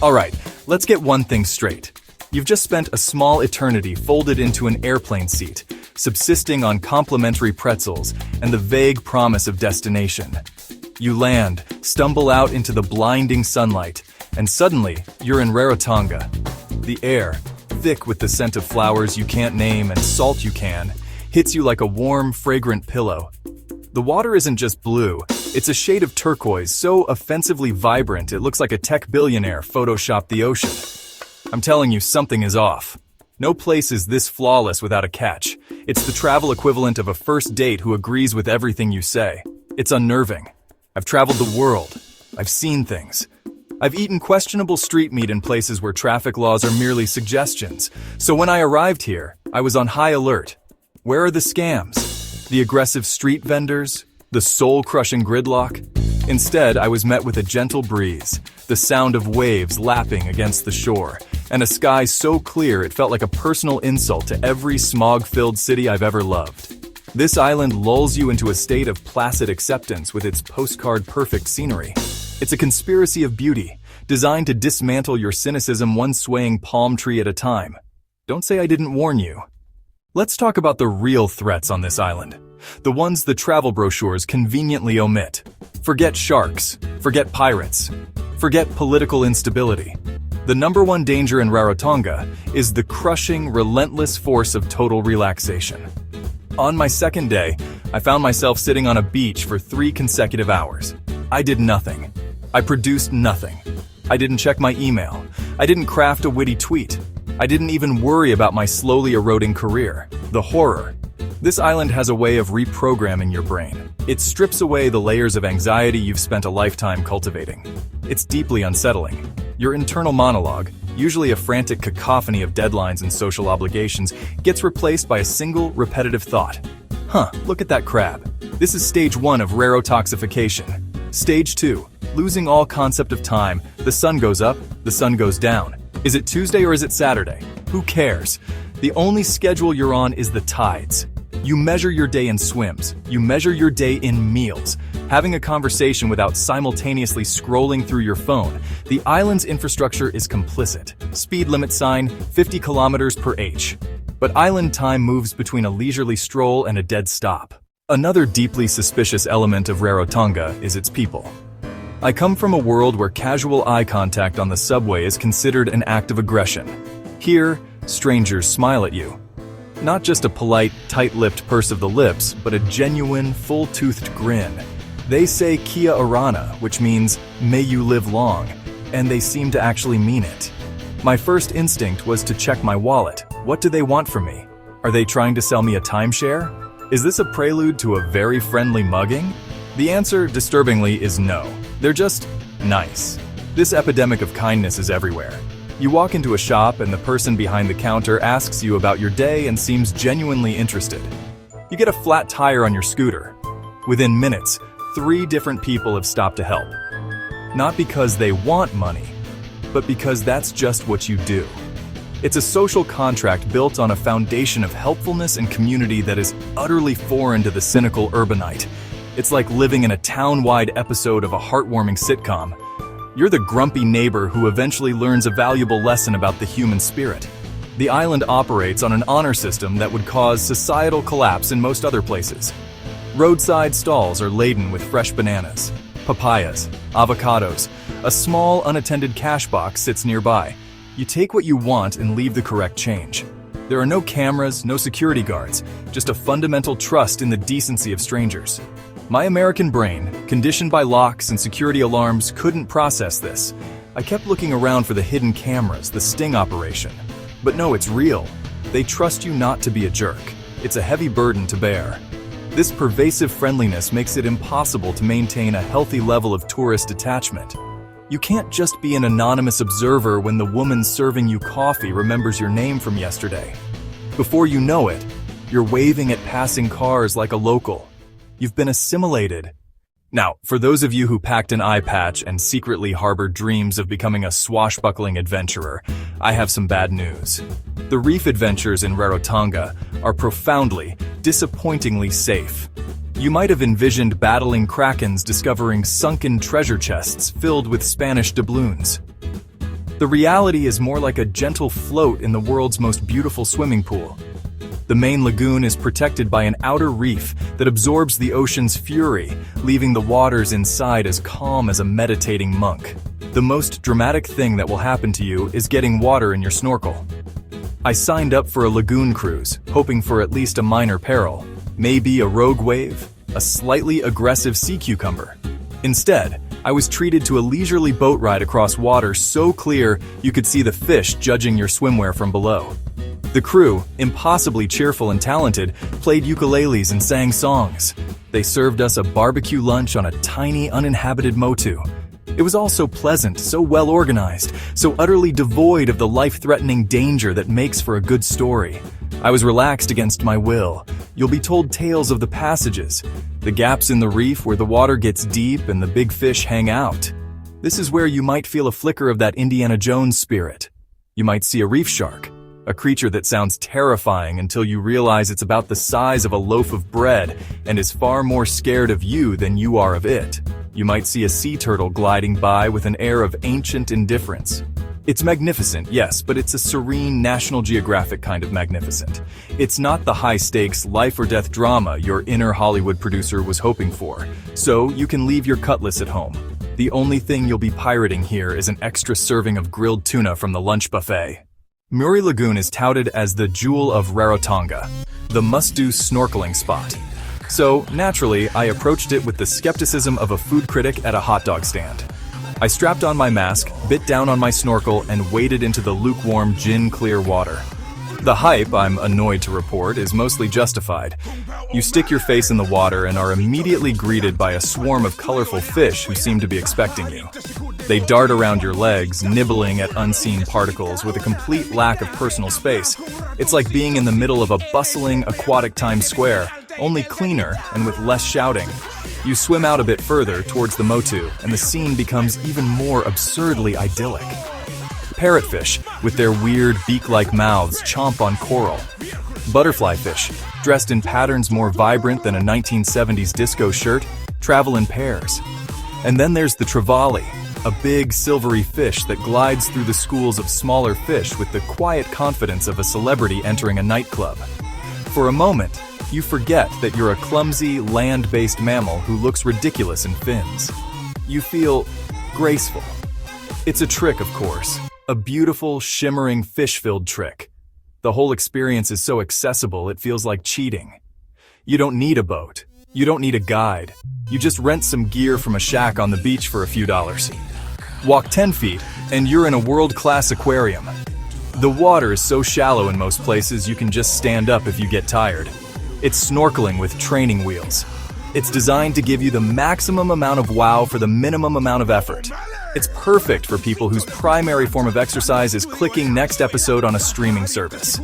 Alright, let's get one thing straight. You've just spent a small eternity folded into an airplane seat, subsisting on complimentary pretzels and the vague promise of destination. You land, stumble out into the blinding sunlight, and suddenly you're in Rarotonga. The air, thick with the scent of flowers you can't name and salt you can, hits you like a warm, fragrant pillow. The water isn't just blue, it's a shade of turquoise so offensively vibrant it looks like a tech billionaire photoshopped the ocean. I'm telling you, something is off. No place is this flawless without a catch. It's the travel equivalent of a first date who agrees with everything you say. It's unnerving. I've traveled the world. I've seen things. I've eaten questionable street meat in places where traffic laws are merely suggestions. So when I arrived here, I was on high alert. Where are the scams? The aggressive street vendors? The soul-crushing gridlock? Instead, I was met with a gentle breeze, the sound of waves lapping against the shore, and a sky so clear it felt like a personal insult to every smog-filled city I've ever loved. This island lulls you into a state of placid acceptance with its postcard-perfect scenery. It's a conspiracy of beauty, designed to dismantle your cynicism one swaying palm tree at a time. Don't say I didn't warn you. Let's talk about the real threats on this island. The ones the travel brochures conveniently omit. Forget sharks. Forget pirates. Forget political instability. The number one danger in Rarotonga is the crushing, relentless force of total relaxation. On my second day, I found myself sitting on a beach for 3 consecutive hours. I did nothing. I produced nothing. I didn't check my email. I didn't craft a witty tweet. I didn't even worry about my slowly eroding career. The horror. This island has a way of reprogramming your brain. It strips away the layers of anxiety you've spent a lifetime cultivating. It's deeply unsettling. Your internal monologue, usually a frantic cacophony of deadlines and social obligations, gets replaced by a single, repetitive thought. Look at that crab. This is stage 1 of rarotoxification. Stage 2, losing all concept of time. The sun goes up, the sun goes down. Is it Tuesday or is it Saturday? Who cares? The only schedule you're on is the tides. You measure your day in swims. You measure your day in meals. Having a conversation without simultaneously scrolling through your phone. The island's infrastructure is complicit. Speed limit sign, 50 kilometers per h. But island time moves between a leisurely stroll and a dead stop. Another deeply suspicious element of Rarotonga is its people. I come from a world where casual eye contact on the subway is considered an act of aggression. Here, strangers smile at you. Not just a polite, tight-lipped purse of the lips, but a genuine, full-toothed grin. They say Kia Orana, which means, may you live long, and they seem to actually mean it. My first instinct was to check my wallet. What do they want from me? Are they trying to sell me a timeshare? Is this a prelude to a very friendly mugging? The answer, disturbingly, is no. They're just nice. This epidemic of kindness is everywhere. You walk into a shop and the person behind the counter asks you about your day and seems genuinely interested. You get a flat tire on your scooter. Within minutes, 3 different people have stopped to help. Not because they want money, but because that's just what you do. It's a social contract built on a foundation of helpfulness and community that is utterly foreign to the cynical urbanite. It's like living in a town-wide episode of a heartwarming sitcom. You're the grumpy neighbor who eventually learns a valuable lesson about the human spirit. The island operates on an honor system that would cause societal collapse in most other places. Roadside stalls are laden with fresh bananas, papayas, avocados. A small, unattended cash box sits nearby. You take what you want and leave the correct change. There are no cameras, no security guards, just a fundamental trust in the decency of strangers. My American brain, conditioned by locks and security alarms, couldn't process this. I kept looking around for the hidden cameras, the sting operation. But no, it's real. They trust you not to be a jerk. It's a heavy burden to bear. This pervasive friendliness makes it impossible to maintain a healthy level of tourist detachment. You can't just be an anonymous observer when the woman serving you coffee remembers your name from yesterday. Before you know it, you're waving at passing cars like a local. You've been assimilated. Now, for those of you who packed an eye patch and secretly harbored dreams of becoming a swashbuckling adventurer, I have some bad news. The reef adventures in Rarotonga are profoundly, disappointingly safe. You might have envisioned battling krakens discovering sunken treasure chests filled with Spanish doubloons. The reality is more like a gentle float in the world's most beautiful swimming pool. The main lagoon is protected by an outer reef that absorbs the ocean's fury, leaving the waters inside as calm as a meditating monk. The most dramatic thing that will happen to you is getting water in your snorkel. I signed up for a lagoon cruise, hoping for at least a minor peril, maybe a rogue wave, a slightly aggressive sea cucumber. Instead, I was treated to a leisurely boat ride across water so clear you could see the fish judging your swimwear from below. The crew, impossibly cheerful and talented, played ukuleles and sang songs. They served us a barbecue lunch on a tiny, uninhabited motu. It was all so pleasant, so well organized, so utterly devoid of the life-threatening danger that makes for a good story. I was relaxed against my will. You'll be told tales of the passages, the gaps in the reef where the water gets deep and the big fish hang out. This is where you might feel a flicker of that Indiana Jones spirit. You might see a reef shark, a creature that sounds terrifying until you realize it's about the size of a loaf of bread and is far more scared of you than you are of it. You might see a sea turtle gliding by with an air of ancient indifference. It's magnificent, yes, but it's a serene National Geographic kind of magnificent. It's not the high-stakes, life-or-death drama your inner Hollywood producer was hoping for, so you can leave your cutlass at home. The only thing you'll be pirating here is an extra serving of grilled tuna from the lunch buffet. Muri Lagoon is touted as the jewel of Rarotonga, the must-do snorkeling spot. So, naturally, I approached it with the skepticism of a food critic at a hot dog stand. I strapped on my mask, bit down on my snorkel, and waded into the lukewarm, gin-clear water. The hype, I'm annoyed to report, is mostly justified. You stick your face in the water and are immediately greeted by a swarm of colorful fish who seem to be expecting you. They dart around your legs, nibbling at unseen particles with a complete lack of personal space. It's like being in the middle of a bustling aquatic Times Square, only cleaner and with less shouting. You swim out a bit further towards the motu, and the scene becomes even more absurdly idyllic. Parrotfish, with their weird beak-like mouths, chomp on coral. Butterfly fish, dressed in patterns more vibrant than a 1970s disco shirt, travel in pairs. And then there's the trevally, a big silvery fish that glides through the schools of smaller fish with the quiet confidence of a celebrity entering a nightclub. For a moment, you forget that you're a clumsy, land-based mammal who looks ridiculous in fins. You feel graceful. It's a trick, of course. A beautiful, shimmering, fish-filled trick. The whole experience is so accessible it feels like cheating. You don't need a boat. You don't need a guide. You just rent some gear from a shack on the beach for a few dollars. Walk 10 feet, and you're in a world-class aquarium. The water is so shallow in most places you can just stand up if you get tired. It's snorkeling with training wheels. It's designed to give you the maximum amount of wow for the minimum amount of effort. It's perfect for people whose primary form of exercise is clicking next episode on a streaming service.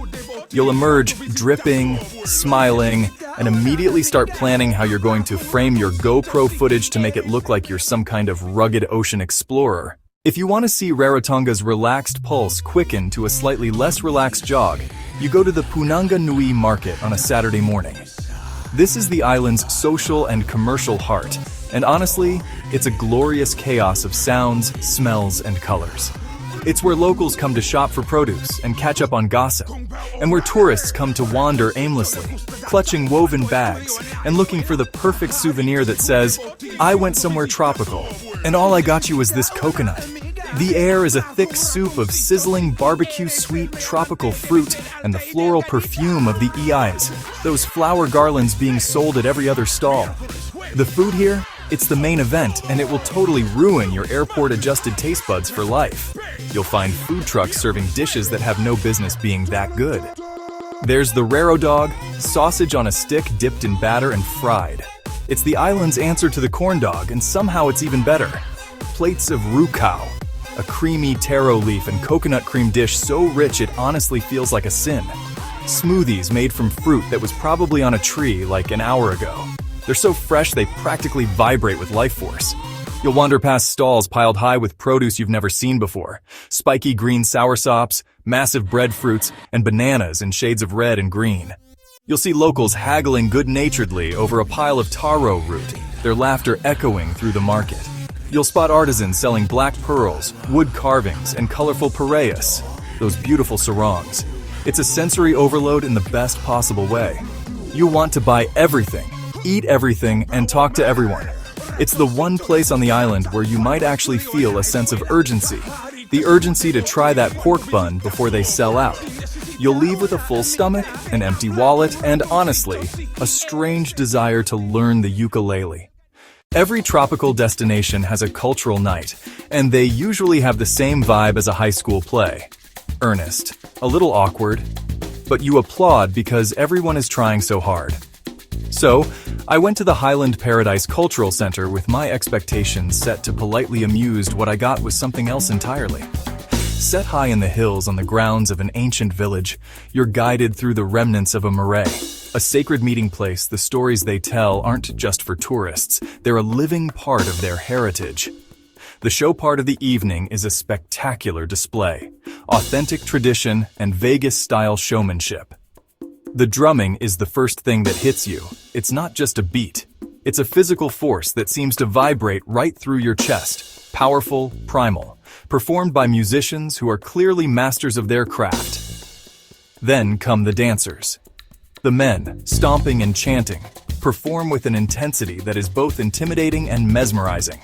You'll emerge dripping, smiling, and immediately start planning how you're going to frame your GoPro footage to make it look like you're some kind of rugged ocean explorer. If you want to see Rarotonga's relaxed pulse quicken to a slightly less relaxed jog, you go to the Punanga Nui market on a Saturday morning. This is the island's social and commercial heart, and honestly, it's a glorious chaos of sounds, smells, and colors. It's where locals come to shop for produce and catch up on gossip, and where tourists come to wander aimlessly, clutching woven bags and looking for the perfect souvenir that says, "I went somewhere tropical, and all I got you was this coconut." The air is a thick soup of sizzling barbecue sweet tropical fruit and the floral perfume of the iais, those flower garlands being sold at every other stall. The food here? It's the main event, and it will totally ruin your airport-adjusted taste buds for life. You'll find food trucks serving dishes that have no business being that good. There's the Raro dog, sausage on a stick dipped in batter and fried. It's the island's answer to the corn dog, and somehow it's even better. Plates of rukau, a creamy taro leaf and coconut cream dish so rich it honestly feels like a sin. Smoothies made from fruit that was probably on a tree like an hour ago. They're so fresh they practically vibrate with life force. You'll wander past stalls piled high with produce you've never seen before. Spiky green soursops, massive breadfruits, and bananas in shades of red and green. You'll see locals haggling good-naturedly over a pile of taro root, their laughter echoing through the market. You'll spot artisans selling black pearls, wood carvings, and colorful pareas, those beautiful sarongs. It's a sensory overload in the best possible way. You want to buy everything, eat everything, and talk to everyone. It's the one place on the island where you might actually feel a sense of urgency. The urgency to try that pork bun before they sell out. You'll leave with a full stomach, an empty wallet, and honestly, a strange desire to learn the ukulele. Every tropical destination has a cultural night, and they usually have the same vibe as a high school play. Earnest, a little awkward, but you applaud because everyone is trying so hard. So, I went to the Highland Paradise Cultural Center with my expectations set to politely amused. What I got was something else entirely. Set high in the hills on the grounds of an ancient village, you're guided through the remnants of a marae. A sacred meeting place, the stories they tell aren't just for tourists, they're a living part of their heritage. The show part of the evening is a spectacular display, authentic tradition and Vegas-style showmanship. The drumming is the first thing that hits you. It's not just a beat. It's a physical force that seems to vibrate right through your chest, powerful, primal, performed by musicians who are clearly masters of their craft. Then come the dancers. The men, stomping and chanting, perform with an intensity that is both intimidating and mesmerizing.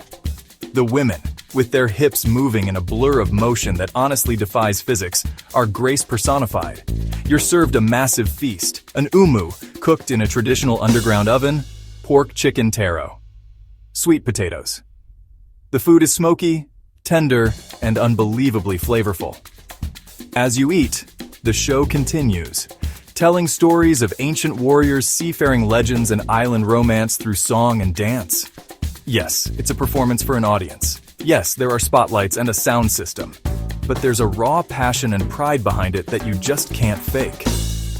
The women, with their hips moving in a blur of motion that honestly defies physics, are grace personified. You're served a massive feast, an umu, cooked in a traditional underground oven, pork chicken taro, sweet potatoes. The food is smoky, tender, and unbelievably flavorful. As you eat, the show continues, telling stories of ancient warriors, seafaring legends, and island romance through song and dance. Yes, it's a performance for an audience. Yes, there are spotlights and a sound system. But there's a raw passion and pride behind it that you just can't fake.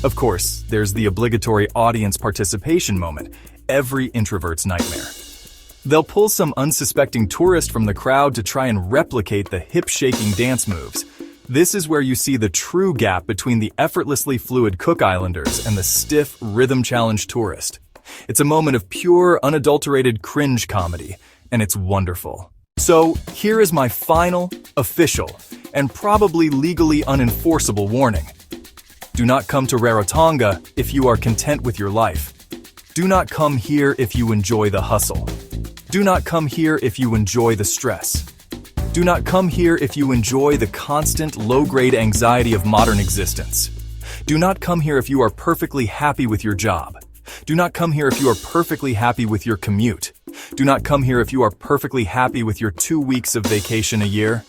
Of course, there's the obligatory audience participation moment, every introvert's nightmare. They'll pull some unsuspecting tourist from the crowd to try and replicate the hip-shaking dance moves. This is where you see the true gap between the effortlessly fluid Cook Islanders and the stiff, rhythm-challenged tourist. It's a moment of pure, unadulterated cringe comedy, and it's wonderful. So, here is my final, official, and probably legally unenforceable warning. Do not come to Rarotonga if you are content with your life. Do not come here if you enjoy the hustle. Do not come here if you enjoy the stress. Do not come here if you enjoy the constant, low-grade anxiety of modern existence. Do not come here if you are perfectly happy with your job. Do not come here if you are perfectly happy with your commute. Do not come here if you are perfectly happy with your 2 weeks of vacation a year.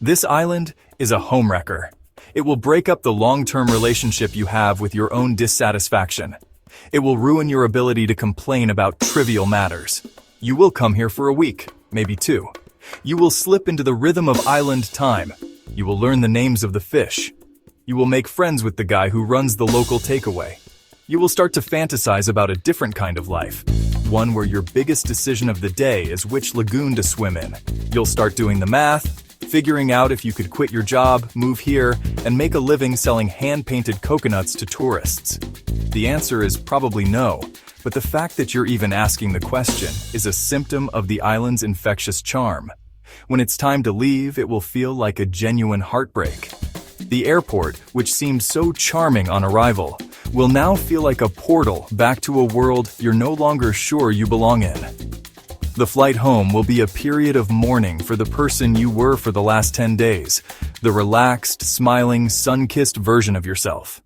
This island is a homewrecker. It will break up the long-term relationship you have with your own dissatisfaction. It will ruin your ability to complain about trivial matters. You will come here for a week, maybe 2. You will slip into the rhythm of island time. You will learn the names of the fish. You will make friends with the guy who runs the local takeaway. You will start to fantasize about a different kind of life, one where your biggest decision of the day is which lagoon to swim in. You'll start doing the math, figuring out if you could quit your job, move here, and make a living selling hand-painted coconuts to tourists. The answer is probably no, but the fact that you're even asking the question is a symptom of the island's infectious charm. When it's time to leave, it will feel like a genuine heartbreak. The airport, which seemed so charming on arrival, will now feel like a portal back to a world you're no longer sure you belong in. The flight home will be a period of mourning for the person you were for the last 10 days, the relaxed, smiling, sun-kissed version of yourself.